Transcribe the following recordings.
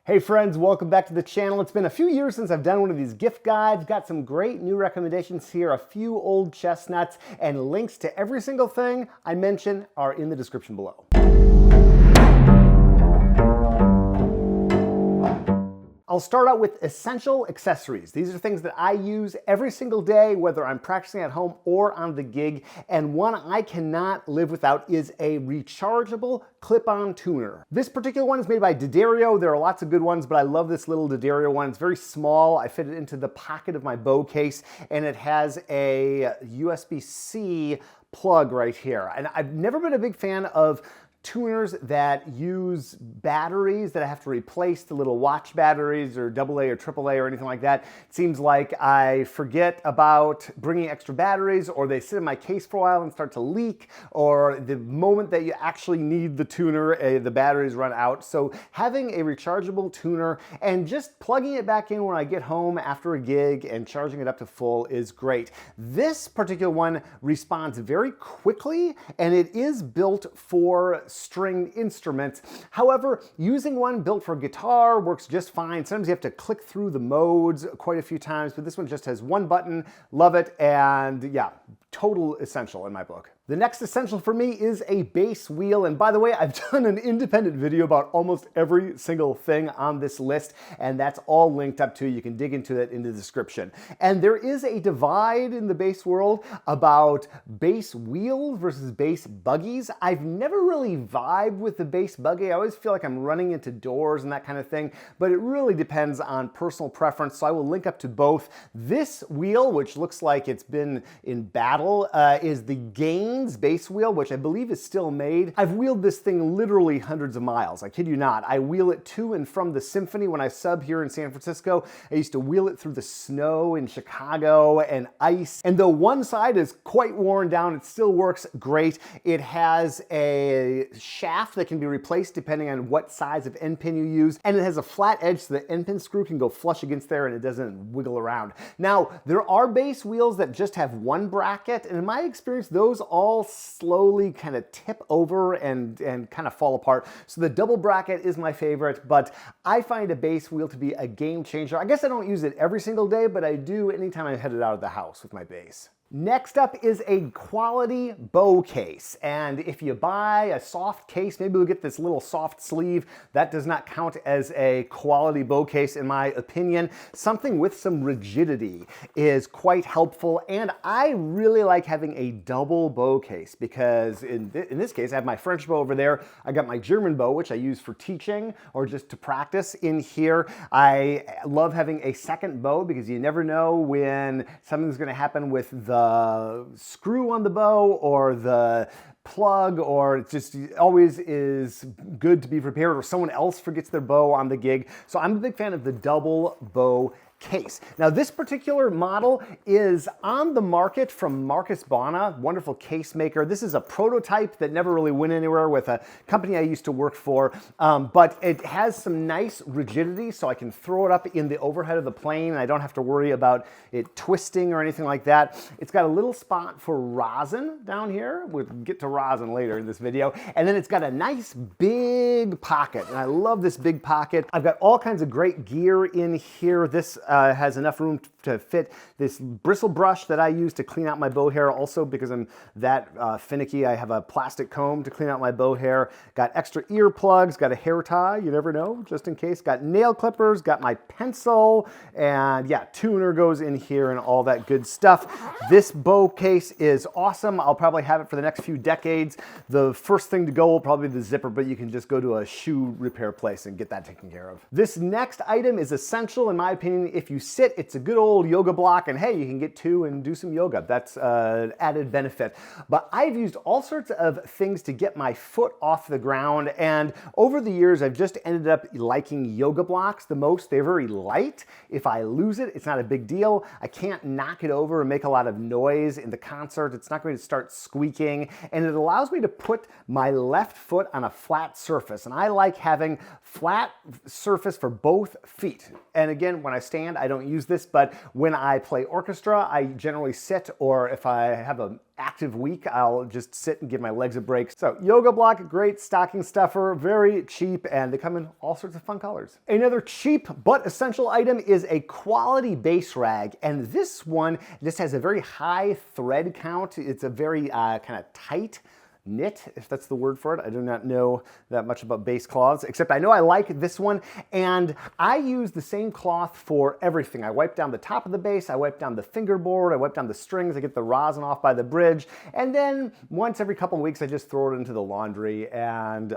Hey friends, welcome back to the channel. It's been a few years since I've done one of these gift guides. Got some great new recommendations here, a few old chestnuts, and links to every single thing I mention are in the description below. I'll start out with essential accessories. These are things that I use every single day, whether I'm practicing at home or on the gig. And one I cannot live without is a rechargeable clip-on tuner. This particular one is made by D'Addario. There are lots of good ones, but I love this little D'Addario one. It's very small. I fit it into the pocket of my bow case, and it has a USB-C plug right here. And I've never been a big fan of tuners that use batteries that I have to replace, the little watch batteries or AA or AAA or anything like that. It seems like I forget about bringing extra batteries, or they sit in my case for a while and start to leak, or the moment that you actually need the tuner, the batteries run out. So having a rechargeable tuner and just plugging it back in when I get home after a gig and charging it up to full is great. This particular one responds very quickly, and it is built for stringed instruments. However, using one built for guitar works just fine. Sometimes you have to click through the modes quite a few times, but this one just has one button. Love it, and yeah, total essential in my book. The next essential for me is a bass wheel. And by the way, I've done an independent video about almost every single thing on this list, and that's all linked up to. You can dig into that in the description. And there is a divide in the bass world about bass wheels versus bass buggies. I've never really vibed with the bass buggy. I always feel like I'm running into doors and that kind of thing, but it really depends on personal preference. So I will link up to both. This wheel, which looks like it's been in battle, is the Gain bass wheel, which I believe is still made. I've wheeled this thing literally hundreds of miles. I kid you not. I wheel it to and from the symphony when I sub here in San Francisco. I used to wheel it through the snow in Chicago and ice. And though one side is quite worn down, it still works great. It has a shaft that can be replaced depending on what size of end pin you use. And it has a flat edge so the end pin screw can go flush against there and it doesn't wiggle around. Now, there are bass wheels that just have one bracket. And in my experience, those all slowly kind of tip over and kind of fall apart. So the double bracket is my favorite, but I find a bass wheel to be a game changer. I guess I don't use it every single day, but I do anytime I'm headed out of the house with my bass. Next up is a quality bow case. And if you buy a soft case, maybe we'll get this little soft sleeve. That does not count as a quality bow case in my opinion. Something with some rigidity is quite helpful. And I really like having a double bow case because in this case, I have my French bow over there. I got my German bow, which I use for teaching or just to practice in here. I love having a second bow because you never know when something's going to happen with the screw on the bow or the plug, or it just always is good to be prepared, or someone else forgets their bow on the gig. So I'm a big fan of the double bow case. Now this particular model is on the market from Marcus Bona, wonderful case maker. This is a prototype that never really went anywhere with a company I used to work for, but it has some nice rigidity so I can throw it up in the overhead of the plane and I don't have to worry about it twisting or anything like that. It's got a little spot for rosin down here. We'll get to rosin later in this video. And then it's got a nice big pocket, and I love this big pocket. I've got all kinds of great gear in here. This has enough room to fit this bristle brush that I use to clean out my bow hair. Also, because I'm that finicky, I have a plastic comb to clean out my bow hair. Got extra earplugs, got a hair tie, you never know, just in case. Got nail clippers, got my pencil, and yeah, tuner goes in here and all that good stuff. This bow case is awesome. I'll probably have it for the next few decades. The first thing to go will probably be the zipper, but you can just go to a shoe repair place and get that taken care of. This next item is essential in my opinion. If you sit, it's a good old yoga block, and hey, you can get two and do some yoga. That's an added benefit. But I've used all sorts of things to get my foot off the ground, and over the years, I've just ended up liking yoga blocks the most. They're very light. If I lose it, it's not a big deal. I can't knock it over and make a lot of noise in the concert. It's not going to start squeaking, and it allows me to put my left foot on a flat surface, and I like having flat surface for both feet. And again, when I stand, band, I don't use this, but when I play orchestra, I generally sit, or if I have an active week, I'll just sit and give my legs a break. So yoga block, great stocking stuffer, very cheap, and they come in all sorts of fun colors. Another cheap but essential item is a quality base rag, and this one just has a very high thread count. It's a very kind of tight knit, if that's the word for it. I do not know that much about base cloths, except I know I like this one, and I use the same cloth for everything. I wipe down the top of the base, I wipe down the fingerboard, I wipe down the strings, I get the rosin off by the bridge, and then once every couple of weeks I just throw it into the laundry, and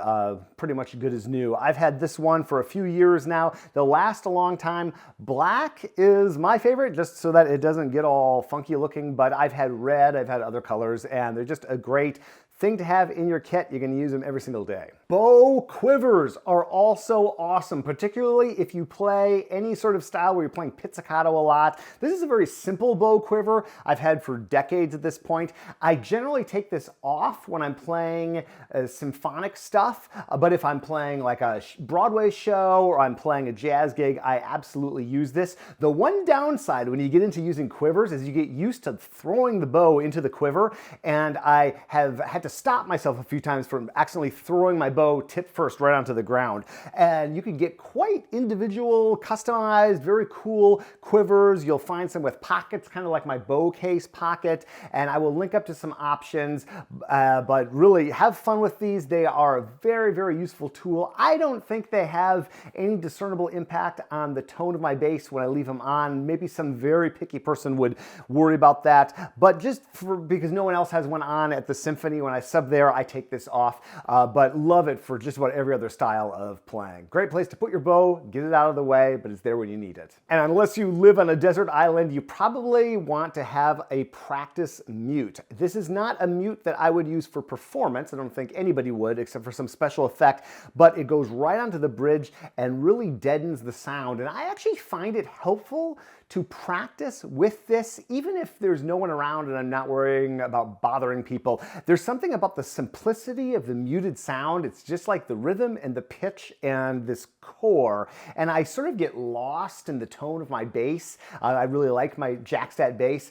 pretty much good as new. I've had this one for a few years now. They'll last a long time. Black is my favorite, just so that it doesn't get all funky looking, but I've had red, I've had other colors, and they're just a great thing to have in your kit. You can use them every single day. Bow quivers are also awesome, particularly if you play any sort of style where you're playing pizzicato a lot. This is a very simple bow quiver I've had for decades at this point. I generally take this off when I'm playing symphonic stuff, but if I'm playing like a Broadway show or I'm playing a jazz gig, I absolutely use this. The one downside when you get into using quivers is you get used to throwing the bow into the quiver, and I have had to stop myself a few times from accidentally throwing my bow tip first right onto the ground. And you can get quite individual, customized, very cool quivers. You'll find some with pockets, kind of like my bow case pocket, and I will link up to some options, but really have fun with these. They are a very, very useful tool. I don't think they have any discernible impact on the tone of my bass when I leave them on. Maybe some very picky person would worry about that, but just because no one else has one on at the symphony, when I sub there, I take this off, but love it for just about every other style of playing. Great place to put your bow, get it out of the way, but it's there when you need it. And unless you live on a desert island, you probably want to have a practice mute. This is not a mute that I would use for performance. I don't think anybody would, except for some special effect, but it goes right onto the bridge and really deadens the sound. And I actually find it helpful to practice with this, even if there's no one around and I'm not worrying about bothering people. There's something about the simplicity of the muted sound. It's just like the rhythm and the pitch and this core, and I sort of get lost in the tone of my bass. I really like my Jackstat bass,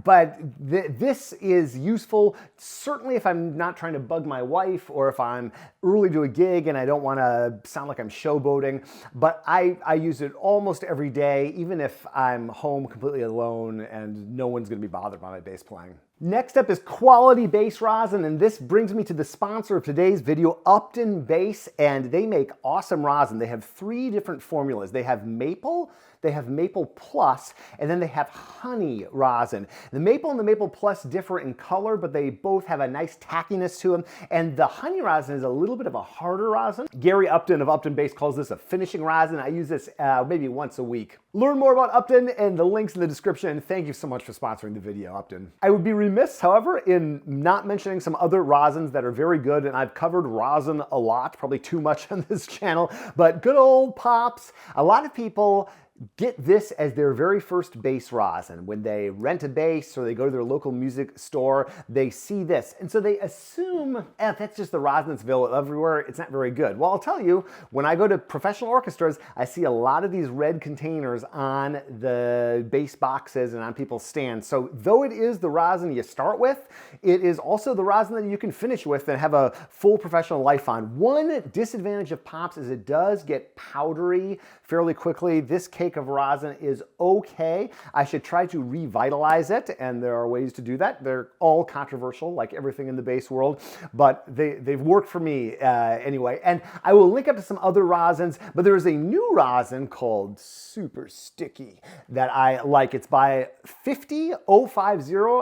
but this is useful, certainly if I'm not trying to bug my wife or if I'm early to a gig and I don't want to sound like I'm showboating, but I use it almost every day, even if I'm home completely alone and no one's going to be bothered by my bass playing. Next up is quality base rosin, and this brings me to the sponsor of today's video, Upton Base, and they make awesome rosin. They have 3 different formulas. They have maple, they have Maple Plus, and then they have honey rosin. The Maple and the Maple Plus differ in color, but they both have a nice tackiness to them, and the honey rosin is a little bit of a harder rosin. Gary Upton of Upton Base calls this a finishing rosin. I use this maybe once a week. Learn more about Upton and the links in the description, and thank you so much for sponsoring the video, Upton. I would be remiss, however, in not mentioning some other rosins that are very good, and I've covered rosin a lot, probably too much on this channel, but good old Pops. A lot of people get this as their very first bass rosin. When they rent a bass or they go to their local music store, they see this. And so they assume, that's just the rosin that's available everywhere. It's not very good. Well, I'll tell you, when I go to professional orchestras, I see a lot of these red containers on the bass boxes and on people's stands. So though it is the rosin you start with, it is also the rosin that you can finish with and have a full professional life on. One disadvantage of Pops is it does get powdery fairly quickly. This cake of rosin is okay. I should try to revitalize it, and there are ways to do that. They're all controversial, like everything in the bass world, but they've worked for me anyway. And I will link up to some other rosins, but there is a new rosin called Super Sticky that I like. It's by 50050.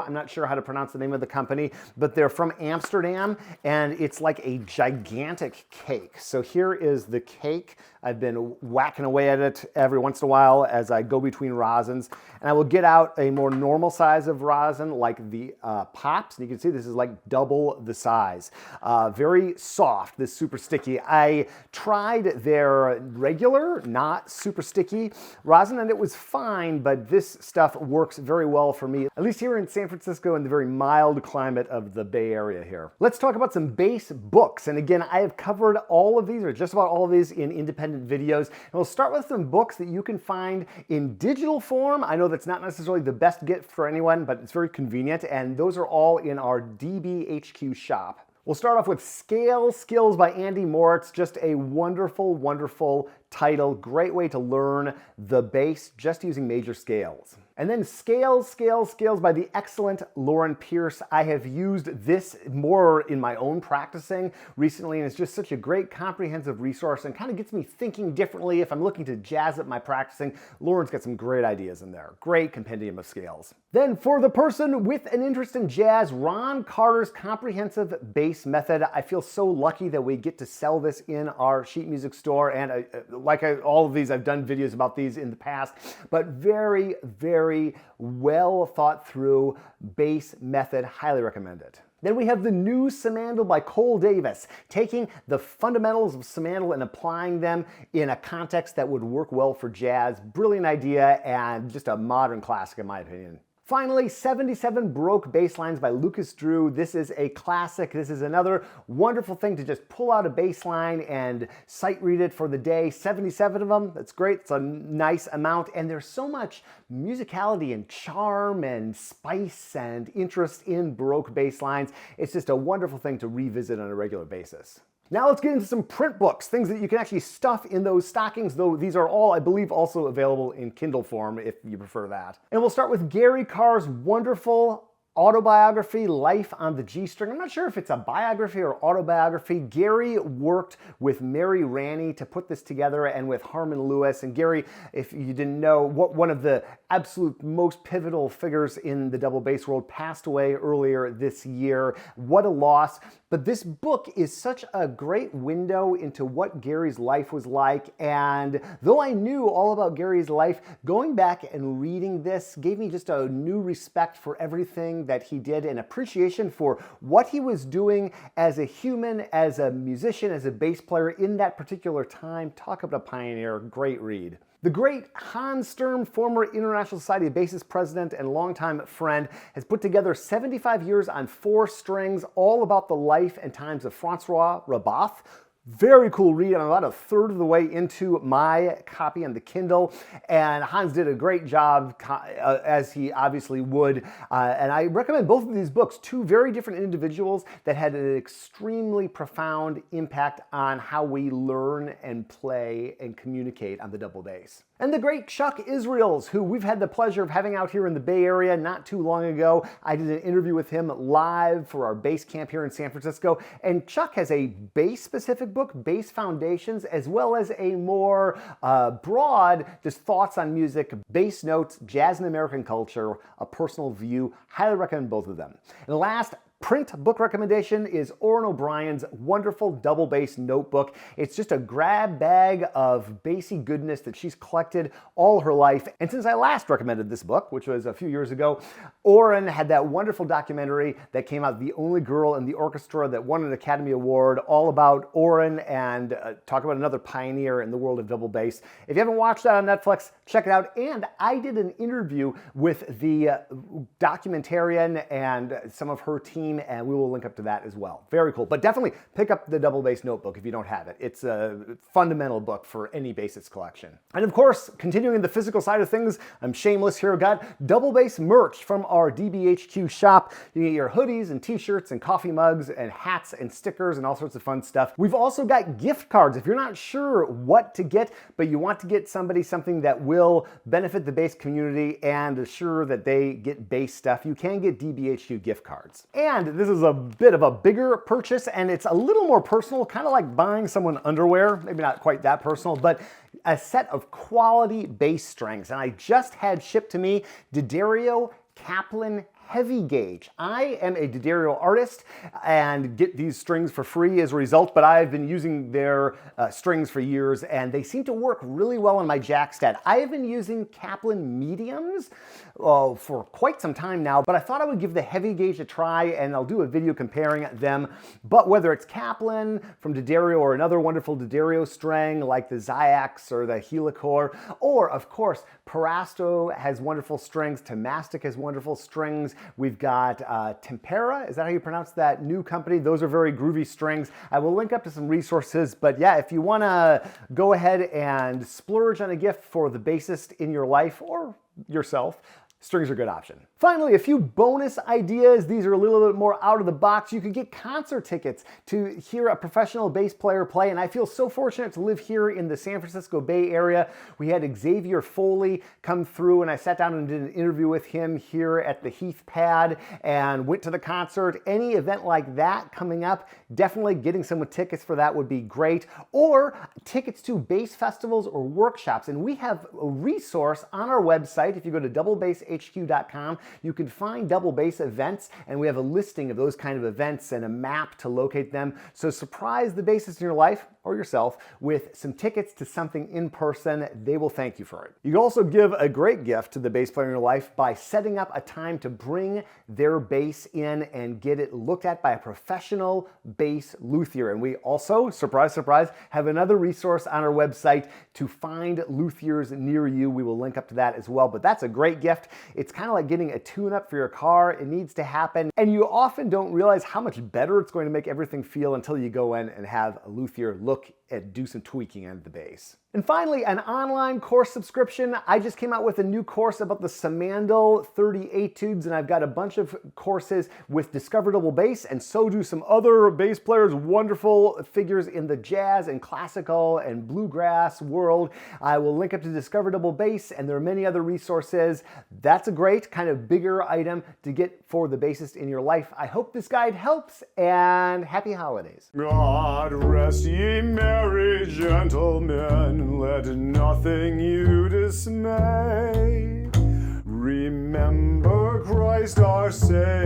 I'm not sure how to pronounce the name of the company, but they're from Amsterdam, and it's like a gigantic cake. So here is the cake. I've been whacking away at it every once in a while as I go between rosins, and I will get out a more normal size of rosin like the Pops, and you can see this is like double the size. Very soft, this Super Sticky. I tried their regular, not super sticky rosin, and it was fine, but this stuff works very well for me, at least here in San Francisco in the very mild climate of the Bay Area here. Let's talk about some bass books, and again, I have covered all of these, or just about all of these, in independent videos. And we'll start with some books that you can find in digital form. I know that's not necessarily the best get for anyone, but it's very convenient, and those are all in our DBHQ shop. We'll start off with Scale Skills by Andy Moritz. Just a wonderful, wonderful title. Great way to learn the bass just using major scales. And then Scales by the excellent Lauren Pierce. I have used this more in my own practicing recently, and it's just such a great comprehensive resource and kind of gets me thinking differently if I'm looking to jazz up my practicing. Lauren's got some great ideas in there. Great compendium of scales. Then for the person with an interest in jazz, Ron Carter's Comprehensive Bass Method. I feel so lucky that we get to sell this in our sheet music store, and all of these, I've done videos about these in the past, but very, very well thought through bass method. Highly recommend it. Then we have The New Samandal by Cole Davis, taking the fundamentals of Samandal and applying them in a context that would work well for jazz. Brilliant idea and just a modern classic in my opinion. Finally, 77 Broke Bass Lines by Lucas Drew. This is a classic. This is another wonderful thing to just pull out a bass line and sight read it for the day. 77 of them, that's great. It's a nice amount, and there's so much musicality and charm and spice and interest in Baroque bass lines. It's just a wonderful thing to revisit on a regular basis. Now let's get into some print books, things that you can actually stuff in those stockings, though these are all, I believe, also available in Kindle form if you prefer that. And we'll start with Gary Carr's wonderful autobiography, Life on the G String. I'm not sure if it's a biography or autobiography. Gary worked with Mary Ranney to put this together and with Harmon Lewis. And Gary, if you didn't know, one of the absolute most pivotal figures in the double bass world, passed away earlier this year. What a loss. But this book is such a great window into what Gary's life was like. And though I knew all about Gary's life, going back and reading this gave me just a new respect for everything that he did and appreciation for what he was doing as a human, as a musician, as a bass player in that particular time. Talk about a pioneer. Great read. The great Hans Sturm, former International Society of Bassists president and longtime friend, has put together 75 Years on 4 Strings, all about the life and times of Francois Rabath. Very cool read. I'm about a third of the way into my copy on the Kindle, and Hans did a great job, as he obviously would. And I recommend both of these books, two very different individuals that had an extremely profound impact on how we learn and play and communicate on the double bass. And the great Chuck Israels, who we've had the pleasure of having out here in the Bay Area not too long ago. I did an interview with him live for our bass camp here in San Francisco. And Chuck has a bass-specific book, Bass Foundations, as well as a more broad, just thoughts on music, bass notes, jazz and American culture, a personal view. Highly recommend both of them. And the last print book recommendation is Orrin O'Brien's wonderful double bass notebook. It's just a grab bag of bassy goodness that she's collected all her life. And since I last recommended this book, which was a few years ago, Orrin had that wonderful documentary that came out, The Only Girl in the Orchestra, that won an Academy Award, all about Orrin and talk about another pioneer in the world of double bass. If you haven't watched that on Netflix, check it out. And I did an interview with the documentarian and some of her team, and we will link up to that as well. Very cool. But definitely pick up the double bass notebook if you don't have it. It's a fundamental book for any bassist collection. And of course, continuing the physical side of things, I'm shameless here, got double bass merch from our DBHQ shop. You can get your hoodies and t-shirts and coffee mugs and hats and stickers and all sorts of fun stuff. We've also got gift cards. If you're not sure what to get, but you want to get somebody something that will benefit the bass community and assure that they get bass stuff, you can get DBHQ gift cards. And this is a bit of a bigger purchase, and it's a little more personal, kind of like buying someone underwear. Maybe not quite that personal, but a set of quality bass strings. And I just had shipped to me D'Addario Kaplan Heavy Gauge. I am a D'Addario artist and get these strings for free as a result, but I've been using their strings for years, and they seem to work really well on my jackstead. I have been using Kaplan mediums for quite some time now, but I thought I would give the Heavy Gauge a try, and I'll do a video comparing them. But whether it's Kaplan from D'Addario or another wonderful D'Addario string like the Zyx or the Helicore, or of course Parasto has wonderful strings, Tomastic has wonderful strings, strings. We've got Tempera, is that how you pronounce that new company? Those are very groovy strings. I will link up to some resources, but yeah, if you want to go ahead and splurge on a gift for the bassist in your life or yourself, strings are a good option. Finally, a few bonus ideas. These are a little bit more out of the box. You could get concert tickets to hear a professional bass player play, and I feel so fortunate to live here in the San Francisco Bay Area. We had Xavier Foley come through, and I sat down and did an interview with him here at the Heath Pad and went to the concert. Any event like that coming up, definitely getting someone tickets for that would be great. Or tickets to bass festivals or workshops, and we have a resource on our website. If you go to doublebasshq.com, you can find double bass events, and we have a listing of those kind of events and a map to locate them. So surprise the bassist in your life or yourself with some tickets to something in person. They will thank you for it. You can also give a great gift to the bass player in your life by setting up a time to bring their bass in and get it looked at by a professional bass luthier. And we also, surprise, surprise, have another resource on our website to find luthiers near you. We will link up to that as well, but that's a great gift. It's kind of like getting a tune-up for your car. It needs to happen, and you often don't realize how much better it's going to make everything feel until you go in and have a luthier look and do some tweaking on the bass. And finally, an online course subscription. I just came out with a new course about the Samandel 30 etudes, and I've got a bunch of courses with Discover Double Bass, and so do some other bass players, wonderful figures in the jazz and classical and bluegrass world. I will link up to Discover Double Bass, and there are many other resources. That's a great kind of bigger item to get for the bassist in your life. I hope this guide helps, and happy holidays. God rest ye merry gentlemen, let nothing you dismay. Remember Christ our Savior.